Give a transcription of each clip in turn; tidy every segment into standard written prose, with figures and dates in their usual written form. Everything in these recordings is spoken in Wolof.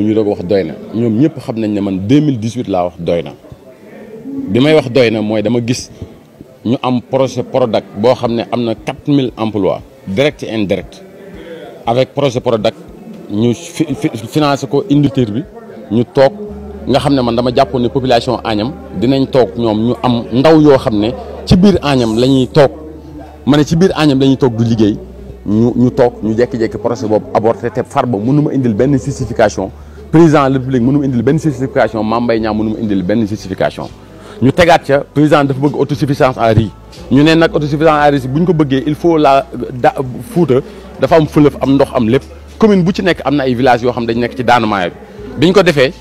ñu doog wax doy na ñoom ñëpp xam nañ ne man 2018 laa wax doy na bi may wax doy na mooy dama gis ñu am projet Prodac boo xam ne am na 4000 emplois direct et indirect avec projet Prodac ñu financé ko industrie bi ñu toog nga xam ne man dama jàppoon ne population Agnam dinañ toog ñoom ñu am ndaw yoo xam ne ci biir Agnam la ñuy toog ma ne ci biir Agnam la ñuy toog du liggéey ñu toog ñu jékki-jékki projet boobu aborté te Farba mënuma indil benn justification président de la République mënuma indil benn justification Mame Mbaye Niang mënuma indil benn justification ñu tegaat ca président dafa bëgg autosuffisance en riz ñu ne nag autosuffisance en riz bu ñu ko bëggee il faut Fuuta dafa am fleuve am ndox am lépp commune bu ci nekk am na ay villages yoo xam dañ nekk ci daanamaaya bi biñ ko defee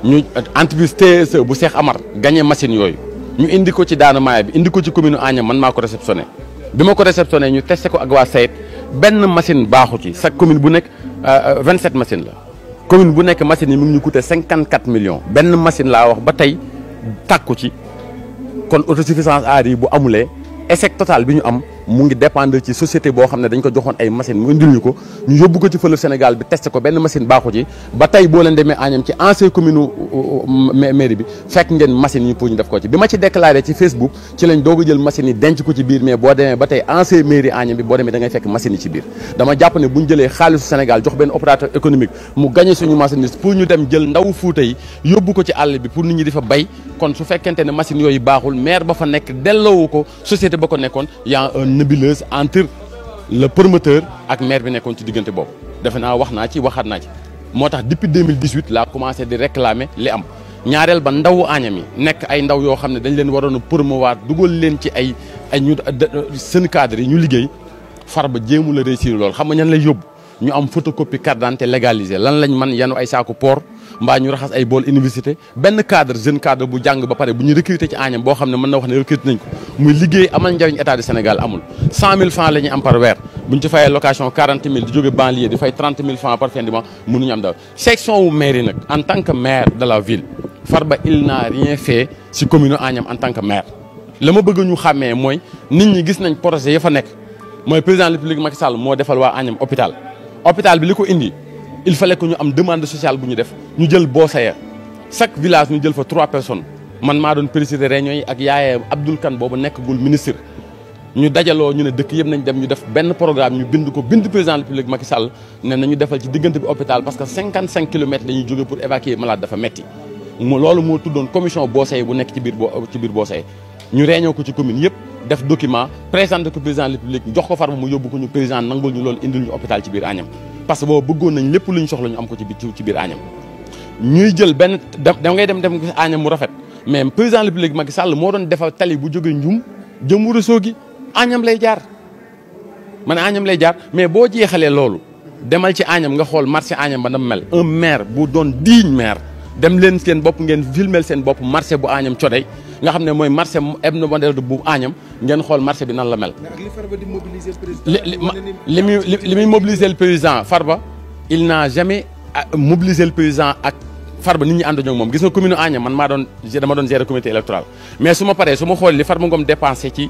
ñu entreprise TSE bu Cheikh Amar gagné machine yooyu ñu indi ko ci daanamaaya bi indi ko ci commune Agnam man maa ko réceptionné bi ma ko réceptionné ñu testé ko ak waa SAED benn machine baaxu ci chaque commune bu nekk 27 machines la commune bu nekk machine yi mu ngi ñu coûté 54 millions benn machine laa wax ba tey tàkku ci kon autosuffisance en riz bu amulee échec total bi ñu am mu ngi dépendre ci société boo xam ne dañ ko joxoon ay machine mu indil ñu ko ñu yóbbu ko ci fleuve Sénégal bi testé ko benn machine baaxu ci ba tey boo leen demee Agnam ci ancien commune mairie bi fekk ngeen machine yi pour ñu def ko ci bi ma ci déclaré ci Facebook ci lañ doog a jël machine yi denc ko ci biir mais boo demee ba tey ancien mairie Agnam bi boo demee da ngay fekk machine yi ci biir dama jàpp ne bu ñu jëlee xaalisu Sénégal jox benn opérateur économique mu gagné suñu machine pour ñu dem jël ndaw Fuuta yi yóbbu ko ci àll bi pour nit ñi di fa bay kon su fekkente ne machine yooyu baaxul maire ba fa nekk delloowu ko société ba ko nekkoon y a une nébuleuse entre le promoteur ak maire bi nekkoon ci diggante boobu defe naa wax naa ci waxaat naa ci moo tax depuis 2018 laa commencé di réclamer li am ñaareel ba ndawu Agnam yi nekk ay ndaw yoo xam ne dañ leen waroon a promouvoir dugal leen ci ay ñu seen cadre yi ñu liggéey Farba jéemu la réussir loolu xam nga ñan lay yóbbu ñu am photocopie carte d'identité légalisée lan lañ man yanu ay saaku port mbaa ñu raxas ay bool université benn cadre jeune cadre bu jàng ba pare bu ñu recruter ci Agnam boo xam ne mën na wax ne recruter nañ ko muy liggéey amal njariñ état du Sénégal amul 100 000 francs la ñuy am par weer bu ñu ci fayee location 40 000 di jóge banlieue di fay 30 000 francs par fin du mois mënuñu am daw section wu mairie nag en tant que maire de la ville Farba il n'a rien fait si commune Agnam en tant que maire la ma bëgg ñu xàmmee mooy nit ñi gis nañ projet ya fa nekk mooy président de la République Macky Sall moo defal waa Agnam hôpital bi li ko indi il fallait que ñu am demande sociale bu ñu def ñu jël Boosaya chaque village ñu jël fa 3 personnes man maa doon présider réunion yi ak yaayee Abdoul Kane boobu nekkagul ministre ñu dajaloo ñu ne dëkk yëpp nañ dem ñu def benn programme ñu bind ko bind président de la République Macky Sall ne nañu defal ci diggante bi hôpital parce que 55 kilomètres la ñuy jóge pour évacuer malade dafa metti loolu moo tuddoon commission Boosaya bu nekk ci biir Boosaya ñu réunion ko ci commune yëpp def document présenté ko président de la République jox ko Farba mu yóbbu ko ñu président nangul ñu loolu indil ñu hôpital ci biir Agnam parce que boobu bëggoon nañ lépp lu ñu soxla ñu am ko ci biir Agnam ñuy jël benn da ngay dem gis Agnam mu rafet mais président de la République Macky Sall moo doon defal tali bu jóge Ndioum jëm Ourossogui Agnam lay jaar man Agnam lay jaar mais boo jeexalee loolu demal ci Agnam nga xool marché Agnam ba na mel un maire bu doon digne maire dem leen seen bopp ngeen filmel seen bopp marché bu Agnam Codey nga xam ne mooy marché hebdomadaire bu Agnam ngeen xool marché bi nan la mel. li muy mobiliser le président Farba il n'a jamais mobilisé le président ak Farba nit ñi ànd ñoo moom gis nga commune Agnam man dama doon gérer comité électoral mais su ma paree su ma xool li Farba Ngom dépensé ci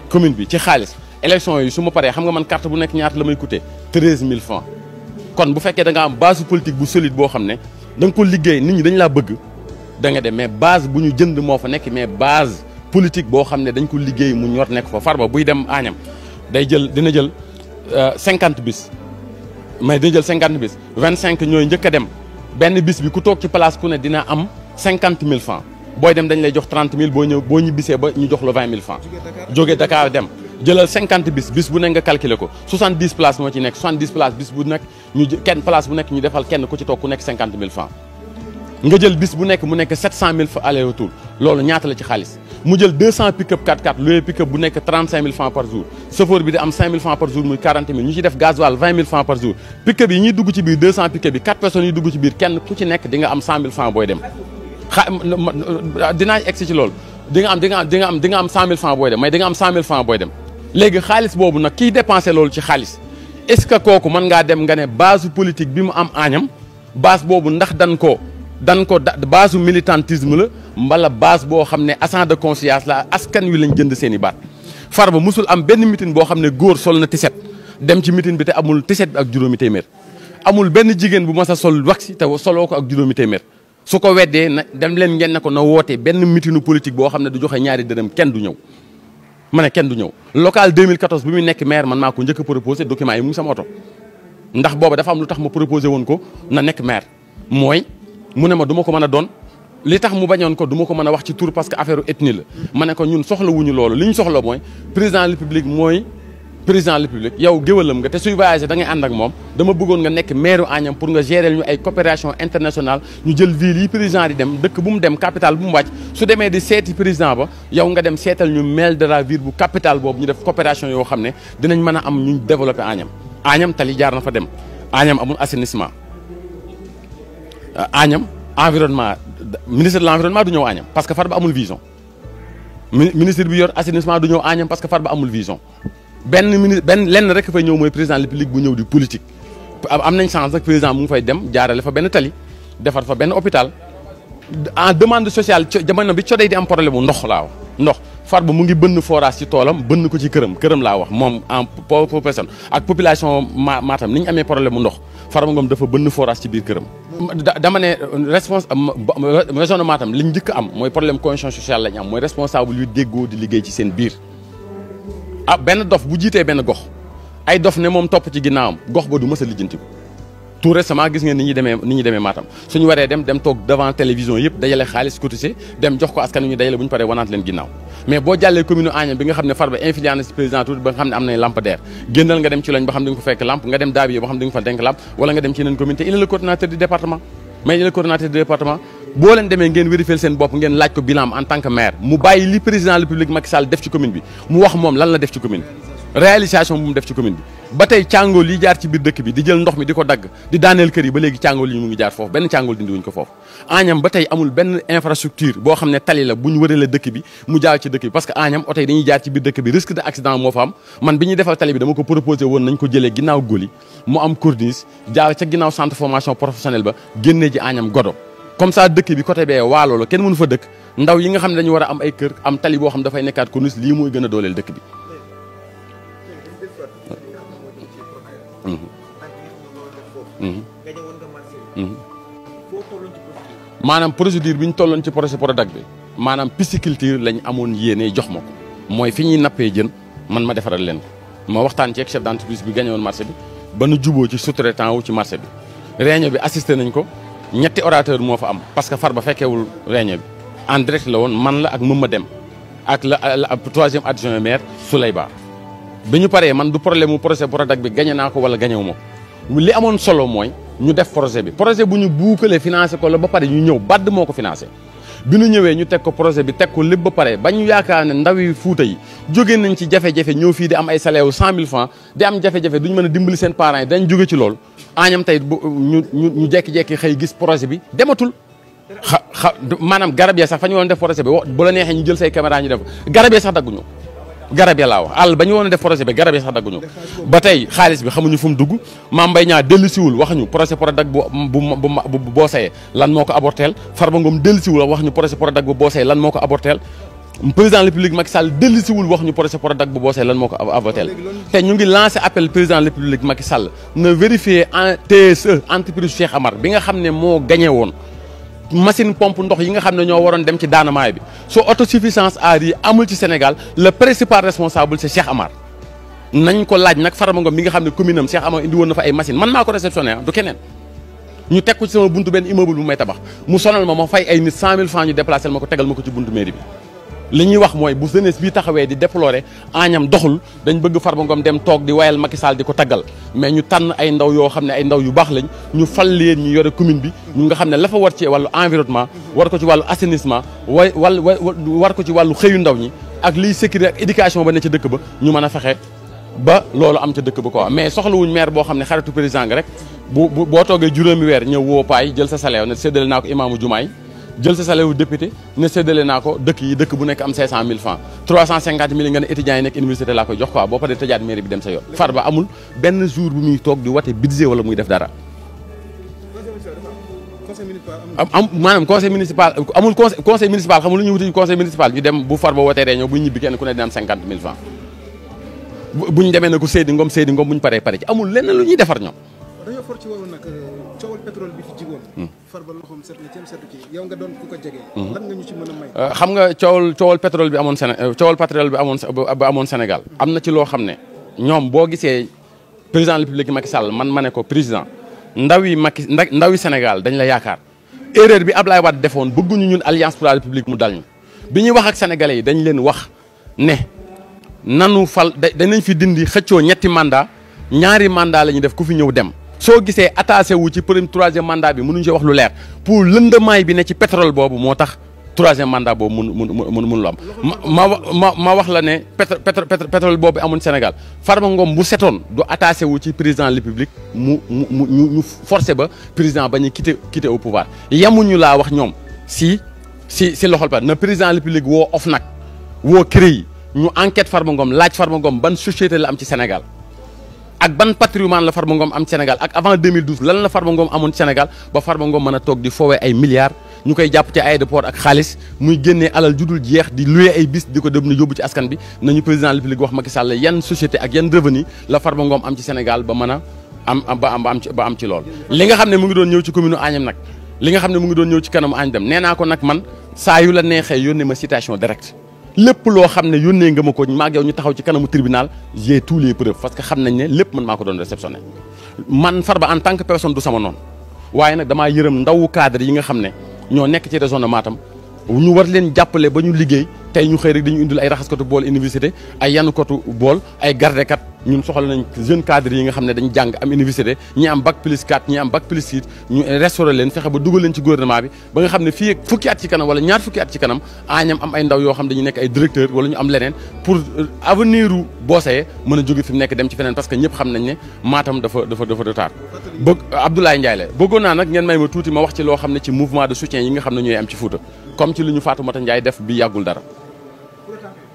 commune bi ci xaalis élection yi su ma paree xam nga man carte bu nekk ñaata la may coûter 13 000 francs kon bu fekkee da nga am base politique bu solide boo xam ne da nga ko liggéey nit ñi dañ laa bëgg da nga dem mais base bu ñu jënd moo fa nekk mais base politique boo xam ne dañ ko liggéey mu ñor nekk fa Farba buy dem Agnam dina jël 50 bis mais dina jël 50 bis 25 ñooy njëkk a dem benn bis bi ku toog ci place ku ne dina am 50 000 francs booy dem dañ lay jox 30 000 boo ñibbisee ba ñu jox la 20 000 francs jóge Dakar dem jëlal 50 bis bu nekk nga calculer ko 70 places moo ci nekk 70 places bis bu nekk kenn place bu nekk ñu defal kenn ku ci toog ku nekk 50 000 francs nga jël bis bu nekk mu nekk 700 000 fa aller retour loolu ñaata la ci xaalis mu jël 200 pick-up 4x4 loué pick-up bu nekk 35 000 francs par jour chauffeur bi di am 5 000 francs par jour muy 40 000 ñu ci def gasoil 20 000 francs par jour pick-up yi ñuy dugg ci biir 200 pick-up bi 4 personnes yi dugg ci biir kenn ku ci nekk di nga am 100 000 francs booy dem dinaa egsi ci loolu di nga am 100 000 francs booy dem mais di nga am 100 000 francs booy dem léegi xaalis boobu nag kiy dépensé loolu ci xaalis est-ce que kooku mën ngaa dem nga ne base politique bi mu am Agnam base boobu ndax dan ko base militantisme la mbala base boo xam ne agent de conscience la askan wi lañ jënd seen i baat Farba musul am benn meeting boo xam ne góor sol na tiset dem ci meeting bi te amul tiset bi ak juróomi téeméer amul benn jigéen bu mas a sol wax te soloo ko ak juróomi téeméer su ko weddee na dem leen ngeen ne ko na wootee benn mitinu politique boo xam ne du joxe ñaari dërëm kenn du ñëw ma ne kenn du ñëw local 2014 bi muy nekk maire man maa ko njëkk a proposé document yi mu ngi sama oto ndax booba dafa am lu tax ma proposé woon ko na nekk maire mooy mu ne ma du ma ko mën a doon li tax mu bañoon ko du ma ko mën a wax ci tur parce que affaire ethnie la ma ne ko ñun soxla wuñu loolu li ñu soxla mooy président de la République mooy président de la République yow géwalam nga te suy voyagé da ngay ànd ak moom dama bëggoon nga nekk maire Agnam pour nga gérer ñu ay coopération internationale ñu jël ville yi président di dem dëkk bu mu dem capitale bu mu wàcc su demee di seeti président ba yow nga dem seetal ñu maire de la ville bu capitale boobu ñu def coopération yoo xam ne dinañ mën a am ñu développé Agnam Agnam tali jaar na fa dem Agnam amul assainissement Agnam environnement ministre de l'environnement du ñëw Agnam parce que Farba amul vision ministre bi yor assainissement du ñëw Agnam parce que Farba amul vision benn lenn rek fay ñëw mooy président de la République bu ñëw di politique am nañ chance nag président mu ngi fay dem jaarale fa benn tali defar fa benn hôpital en demande sociale jamono bi codey di am problème mu ndox laa wax ndox Farba mu ngi bënn forage ci toolam bënn ko ci këram laa wax moom en pour personne ak population Matam ni ñu amee problème mu ndox Farba Ngom dafa bënn forage ci biir këram. dama ne région de Matam li ñu njëkk am mooy problème cohésion sociale la ñu am mooy responsable yu déggoo di liggéey ci seen biir. benn dof bu jiitee benn gox ay dof ne moom topp ci ginnaawam gox ba du mës a lijjanti ko tout récemment gis ngeen ni ñuy demee Matam suñu waree dem toog devant télévision yëpp dajale xaalis cotisé dem jox ko askan wi ñu dajale bu ñu paree wanaat leen ginnaaw mais boo jàllee commune Agnam bi nga xam ne Farba influent na ci président tout ba nga xam ne am nañ lampadaire génnal nga dem ci lañ ba xam ne nga ko fekk lampe nga dem Dabiye ba xam ne nga fa denk lampe wala nga dem ci yeneen commune te il est le coordinateur du département mais il est le coordinateur du département boo leen demee ngeen vérifier seen bopp ngeen laaj ko bilan en tant que maire mu bàyyi li président de la République Macky Sall def ci commune bi mu wax moom lan la def ci commune bi réalisation bu mu def ci commune bi ba tey càngool yi jaar ci biir dëkk bi di jël ndox mi di ko dagg di daaneel kër yi ba léegi càngool yi mu ngi jaar foofu benn càngool dindi wuñ ko foofu Agnam ba tey amul benn infrastructure boo xam ne tali la bu ñu wërale dëkk bi mu jaar ci dëkk bi parce que Agnam oto yi dañuy jaar ci biir dëkk bi risque de accident moo fa am man bi ñuy defal tali bi dama ko proposé woon nañ ko jëlee ginnaaw Goli mu am corniche jaar ca ginnaaw centre formation professionnelle ba génnee ji Agnam Godo comme ça dëkk bi côté bee waalo la kenn mënu fa dëkk ndaw yi nga xam ne dañu war a am ay kër am tali boo xam dafay nekkaat corniche lii mooy gën a dooleel dëkk bi maanaam procédure bi ñu tolloon ci projet Prodac bi maanaam pisciculture lañ amoon yéene jox ma ko mooy fi ñuy nappee jën man ma defaral leen ko ma waxtaan ci ak chef d'entreprise bi gagné woon marché bi ba nu juboo ci sous-traitant wu ci marché bi réunion bi assisté nañ ko ñetti orateur moo fa am parce que Farba fekkeewul réunion bi en direct la woon man la ak Mama Dem ak la troisième adjoint maire Souley Ba bi ñu paree man du problème mu projet Prodac bi gagné naa ko wala gagné wu ma ko li amoon solo mooy ñu def projet bi projet bu ñu buukalee financé ko la ba pare ñu ñëw BAD moo ko financé bi ñu ñëwee ñu teg ko projet bi teg ko lépp ba pare ba ñu yaakaar ne ndawi Fuuta yi jóge nañ ci jafe-jafe ñëw fii di am ay salaire wu 100 000 francs di am jafe-jafe duñu mën a dimbali seen parents yi dañ jóge ci loolu Agnam tey ñu jekki-jekki xëy gis projet bi dematul maanaam garab ya sax fa ñu woon def projet bi bu la neexee ñu jël say caméra ñu def garab ya sax dagguñu garab ya laa wax àll ba ñu woon def projet bi garab ya sax dagguñu ba tey xaalis bi xamuñu fu mu dugg Mame Mbaye Niang dellusiwul wax ñu projet Prodac bu boo sayee lan moo ko aborteel Farba Ngom dellusiwul wax ñu projet Prodac bu boo sayee lan moo ko aborteel président de la République Macky Sall dellusiwul wax ñu projet Prodac bu boo sayee lan moo ko aborteel te ñu ngi lancé appel président de la République Macky Sall na vérifier en TSE entreprise Cheikh Amar bi nga xam ne moo gagné woon machine pompe ndox yi nga xam ne ñoo waroon dem ci daanamaay bi soo autosuffisance à riz amul ci Sénégal le principal responsable c'est Cheikh Amar nañ ko laaj nag Farba Ngom mi nga xam ne commune am Cheikh Amar indi woon na fa ay machine man maa ko réceptionné du keneen ñu teg ko ci sama buntu benn immeuble bu may tabax mu sonal ma fay ay nit 100 000 francs ñu déplacé ma ko tegal ma ko ci buntu mairie bi li ñuy wax mooy bu jeunesse bii taxawee di déplorer Agnam doxul dañ bëgg Farba Ngom dem toog di wayal Macky Sall di ko taggal mais ñu tànn ay ndaw yoo xam ne ay ndaw yu baax lañ ñu fal leen ñu yore commune bi ñu nga xam ne la fa war ci wàllu environnement war ko ci wàllu assainissement war ko ci wàllu xëyu ndaw ñi ak liy sécurité ak éducation ba ne ca dëkk ba ñu mën a fexe ba loolu am ca dëkk ba quoi mais soxlawuñ maire boo xam ne xaritu président nga rek boo toogee juróomi weer ñëw woo paay jël sa salaire ne séddale naa ko imaamu jumaay jël sa salaire wu député ne séddale naa ko dëkk bu nekk am 500 000 francs 350 000 nga ne étudiants yi nekk université laa koy jox quoi boo paree tëjaat mairie bi dem sa yoon Farba amul benn jour bu muy toog di wate budget wala muy def dara maanaam conseil municipal amul conseil municipal xamul lu ñuy wuti conseil municipal ñu dem bu Farba wootee réunion bu ñu ñibbi kenn ku ne dina am 50 000 francs bu ñu demee ne ko Seydi Ngom bu ñu paree ci amul lenn lu ñuy defar ñoom dañoo for ci wàllu nag coowal pétrole bi fi jigoon. Farba loxoom set na seetu ci yow nga doon ku ko jege. lan nga ñu ci mën a may. xam nga coowal pétrole bi amoon Sénégal am na ci loo xam ne ñoom boo gisee président de la République Macky Sall man ma ne ko président ndawi Sénégal dañ la yaakaar erreur bi Ablaye Wade defoon bëgguñu ñun alliance pour la République mu dal ñu bi ñuy wax ak sénégalais yi dañ leen wax ne nanu fal danañ fi dindi xëccoo ñetti mandat ñaari mandat la ñuy def ku fi ñëw dem. soo gisee attaché wu ci premier troisième mandat bi mënuñu ci wax lu leer pour lëndamaay bi ne ci pétrole boobu moo tax troisième mandat boobu mun lu am. ma wax la ne pétrole boobu amoon Sénégal Farba Ngom bu setoon du attaché wu ci président de la République ñu forcé ba président ba ñu quitté au pouvoir yamuñu laa wax ñoom si loxol pa na président de la République woo OFNAC woo CREI ñu enquête Farba Ngom laaj Farba Ngom ban société la am ci Sénégal. ak ban patrimoine la Farba Ngom am ci Sénégal ak avant 2012 lan la Farba Ngom amoon ci Sénégal ba Farba Ngom mën a toog di foowee ay milliards ñu koy jàpp ci aéroport ak xaalis muy génnee alal judul jeex di loué ay bis di ko dem na yóbbu ci askan bi nañu président de la République wax Macky Sall yan société ak yan revenu la Farba Ngom am ci Sénégal ba mën a am ci lool. li nga xam ne mu ngi doon ñëw ci commune Agnam nag li nga xam ne mu ngi doon ñëw ci kanamu Agnam dem nee naa ko nag man saa yu la neexee yónnee ma citation directe. lépp loo xam ne yónnee nga ma ko maag yow ñu taxaw ci kanamu tribunal j'ai tous les preuves parce que xam nañ ne lépp man maa ko doon réceptionné man Farba en tant que personne du sama noonu waaye nag damaa yërëm ndawu cadre yi nga xam ne ñoo nekk ci région de Matam ñu war leen jàppale ba ñu liggéey tey ñu xëy rek dañu indil ay raxaskatu bool université ay yanukatu bool ay gardekat ñun soxla nañ jeune cadre yi nga xam ne dañ jàng am université ñi am bac plus 4 ñi am bac plus 6 ñu restauré leen fexe ba dugal leen ci gouvernement bi ba nga xam ne fii fukki at ci kanam wala ñaar fukki at ci kanam Agnam am ay ndaw yoo xam dañu nekk ay directeur wala ñu am leneen pour avenir u Bosseye mën a jóge fi mu nekk dem ci feneen parce que ñëpp xam nañ ne Matam dafa retard Abdoulaye Ndiaye la bëggoon naa nag ngeen may ma tuuti ma wax ci loo xam ne ci mouvement de soutien yi nga xam ne ñooy am ci Fouta comme ci li ñu Fatoumata Ndiaye def bi yàggul dara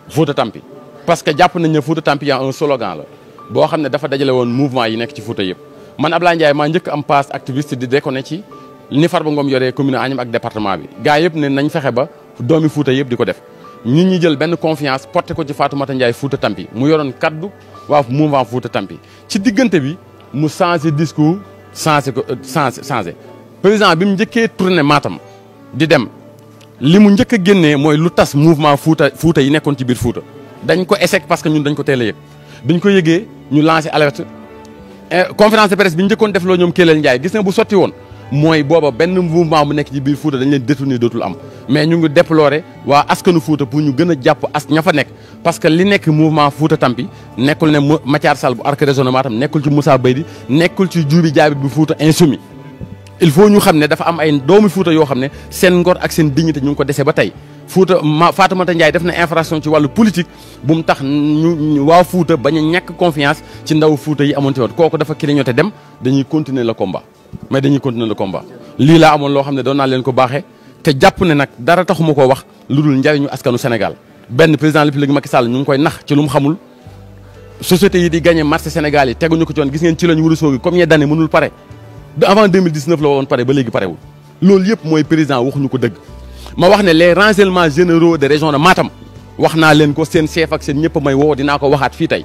Fouta Tampi parce que jàpp nañ ne Fouta Tampi y a un slogan la boo xam ne dafa dajale woon mouvement yi nekk ci Fouta yëpp man Abdoulaye Ndiaye maa njëkk am passe activiste di déconné ci ni Farba Ngom yoree commune Agnam ak département bi gars yëpp ne nañ fexe ba doomi Fouta yëpp di ko def ñun ñi jël benn confiance porté ko ci Fatoumata Ndiaye Fouta Tampi mu yoroon kaddu waa mouvement Fouta Tampi ci diggante bi mu changé discours changé président bi mu njëkkee tourné Matam di dem li mu njëkk a génnee mooy lu tas mouvement Fouta yi nekkoon ci biir Fouta dañ ko échec parce que ñun dañ ko teel a yëg biñ ko yëgee ñu lancé alerte conférence de presse bi njëkkoon def loo ñoom Keleel Ndiaye gis nga bu sotti woon mooy booba benn mouvement bu nekk ci biir Fouta dañ leen détourné dootul am mais ñu ngi déploré waa askanu Fouta pour ñu gën a jàpp ña fa nekk parce que li nekk mouvement Fouta Tampi nekkul ne Mathiar Sall bu arc raisonnement tam nekkul ci Moussa Baydi nekkul ci Djibi Diaby bu Fouta insoumis il faut ñu xam ne dafa am ay doomi Fouta yoo xam ne seen ngor ak seen dignité ñu ngi ko dese ba tey Fatoumata Ndiaye def na infraction ci wàllu politique bu mu tax waa Fouta bañ a ñàkk confiance ci ndaw Fouta yi amoon ci woon kooku dafa clignoté dem dañuy continuer le combat lii laa amoon loo xam ne doon naa leen ko baaxee te jàpp ne nag dara taxuma koo wax lu dul njariñu askanu Sénégal benn président de la République Macky Sall ñu ngi koy nax ci lu mu xamul société yi di gagné marché Sénégal yi teguñu ko ci woon gis ngeen ci lañ war a soogi combien d'années mënul pare avant 2019 la woon pare ba léegi parewul loolu yëpp mooy président waxuñu ko dëgg ma wax ne les renseignements généraux de région de Matam wax naa leen ko seen chef ak seen ñëpp may woo dinaa ko waxaat fii tey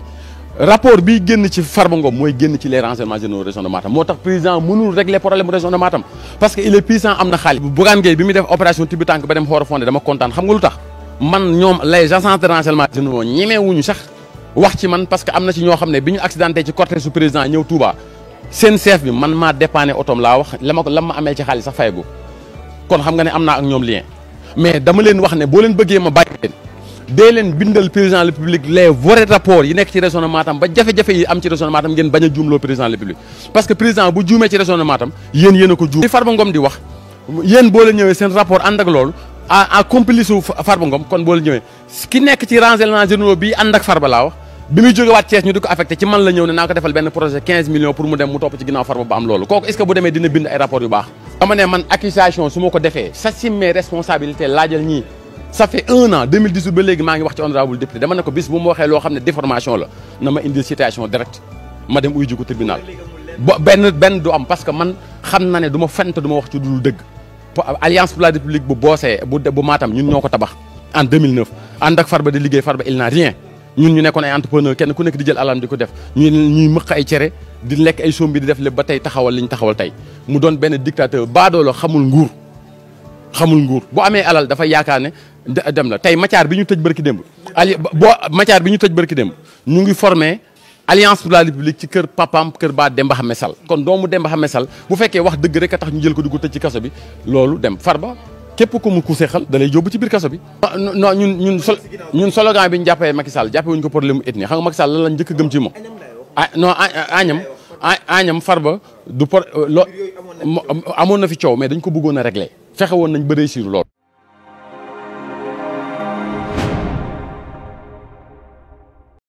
rapport bi génn ci Farba Ngom mooy génn ci les renseignements généraux région de Matam moo tax président mënul régler problème région de Matam parce que il est puissant am na xaalis Bougane Gueye bi muy def opération Tibi Tànk ba dem xoor fondé dama kontaan xam nga lu tax man ñoom les agences de renseignement généraux ñemewuñu sax wax ci man parce que am na ci ñoo xam ne bi ñu accidenté ci cortège su président ñëw Touba seen chef bi man maa dépanné otoom laa wax la ma amee ci xaalis sax fayagu kon xam nga ne am naa ak ñoom lien mais dama leen wax ne boo leen bëggee ma bàyyi leen dee leen bindal président de la République les vrais rapports yi nekk ci région de Matam ba jafe-jafe yi am ci région de Matam ngeen bañ a juumloo président de la République parce que président bu juumee ci région de Matam yéen a ko juum li Farba Ngom di wax yéen boo leen ñëwee seen rapport ànd ak loolu à complice u Farba Ngom kon boo leen ñëwee ki nekk ci renseignements généraux bi ànd ak Farba laa wax bi muy jóge waat Thiès ñu di ko affecté ci man la ñëw ne naa ko defal benn projet 15 millions pour mu dem mu topp ci ginnaaw Farba ba am loolu kooku est-ce que bu demee dina bind ay rapports yu baax dama ne man accusation su ma ko defee s'assume mes responsabilités laajal ñii ça fait 1 an 2018 ba léegi maa ngi wax ci honorable député dama ne ko bis bu ma waxee loo xam ne déformation la na ma indi citation directe ma dem uyu ji ko tribunal benn du am parce que man xam na ne du ma fent du ma wax ci dul dëgg alliance pour la république bu Bosseye bu Matam ñun ñoo ko tabax en 2009 ànd ak Farba di liggéey Farba il n'a rien ñun ñu nekkoon ay entrepreneur kenn ku nekk di jël alam di ko def ñuy mëq ay cere di lekk ay sombi di def lépp ba tey taxawal li ñu taxawal tey mu doon benn dictateur baadoolo xamul nguur bu amee alal dafa yaakaar ne dem la tey Mathiar bi ñu tëj bërki démb Mathiar bi ñu tëj bërki démb ñu ngi formé alliance pour la république ci kër papam kër ba Demba Xame Sall kon doomu Demba Xame Sall bu fekkee wax dëgg rek a tax ñu jël ko di ko tëj ci kaso bi loolu dem Farba képp ku mu ku seexal da lay yóbbu ci biir kaso bi. non ñun slogan bi ñu jàppee Macky Sall jàppee wuñ ko problème mu ethnie xam nga Macky Sall lan la njëkk a gëm ci moom. non Agnam Farba du amoon na fi coow mais dañ ko bëggoon a régler fexe woon nañ ba réussir lool.